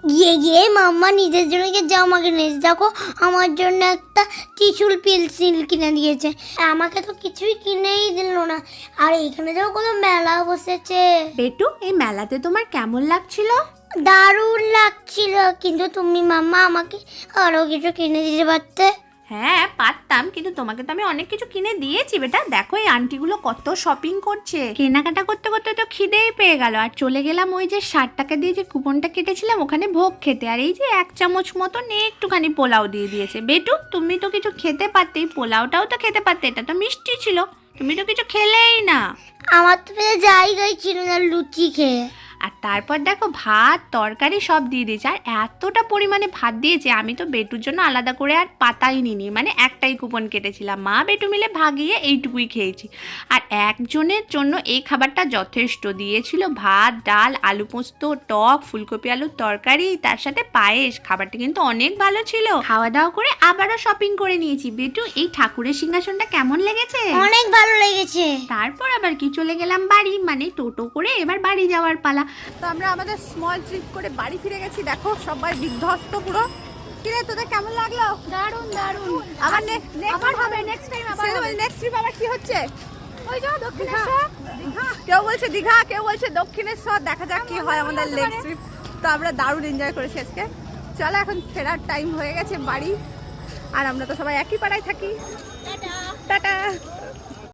গিয়ে গিয়ে মাম্মা নিজের জন্য জামা কিনেছে। দেখো আমার জন্য একটা ত্রিশুল পেন্সিল কিনে দিয়েছে, আমাকে তো কিছুই কিনেই দিল না। আর এখানে তো কোনো মেলা বসেছে। বেটু, এই মেলাতে তোমার কেমন লাগছিল? দারুণ লাগছিল, কিন্তু তুমি মাম্মা আমাকে আরো কিছু কিনে দিতে পারতে। হ্যাঁ পারতাম, কিন্তু তোমাকে তো আমি অনেক কিছু কিনে দিয়েছি বেটা। দেখো এই আন্টিগুলো কত শপিং করছে। কেনাকাটা করতে করতে তো খিদেই পেয়ে গেল, আর চলে গেলাম ওই যে 60 টাকা দিয়ে যে কুপনটা কেটেছিলাম ওখানে ভোগ খেতে। আর এই যে 1 চামচ মতন একটুখানি পোলাও দিয়ে দিয়েছে। বেটু, তুমি তো কিছু খেতে পারতে, পোলাওটাও তো খেতে পারতে, এটা তো মিষ্টি ছিল, তুমি তো কিছু খেলেই না। আমার তো পেলে জায়গায় ছিল না লুচি খেয়ে। আর তারপর দেখো ভাত তরকারি সব দিয়ে দিয়েছে, আর এতটা পরিমাণে ভাত দিয়েছে, আমি তো বেটুর জন্য আলাদা করে আর পাতাই নিইনি, মানে একটাই কুপন কেটেছিলাম, মা বেটু মিলে ভাগিয়ে এইটুকুই খেয়েছি। আর একজনের জন্য এই খাবারটা যথেষ্ট। দিয়েছিল ভাত, ডাল, আলু পোস্ত, টক, ফুলকপি আলুর তরকারি, তার সাথে পায়েস। খাবারটা কিন্তু অনেক ভালো ছিল। খাওয়া দাওয়া করে আবারও শপিং করে নিয়েছি। বেটু, এই ঠাকুরের সিংহাসনটা কেমন লেগেছে? অনেক ভালো লেগেছে। তারপর আবার কি চলে গেলাম বাড়ি, মানে টোটো করে এবার বাড়ি যাওয়ার পালা। তো আমরা আমাদের স্মল ট্রিপ করে বাড়ি ফিরে গেছি। দেখো সবাই বিধ্বস্ত পুরো। কিরে তোদের কেমন লাগলো? দারুণ দারুণ। আবার আবার হবে নেক্সট টাইম। আবার নেক্সট ট্রিপ আবার কি হচ্ছে? ওই যে দক্ষিণেশ্বর। কেউ বলছে দীঘা, কেউ বলছে দক্ষিণেশ্বর। দেখা যাক কি হয় আমাদের নেক্সট ট্রিপ। তো আমরা দারুণ এনজয় করেছি আজকে। চলো এখন ফেরার টাইম হয়ে গেছে বাড়ি, আর আমরা তো সবাই একই পাড়ায় থাকি। টাটা।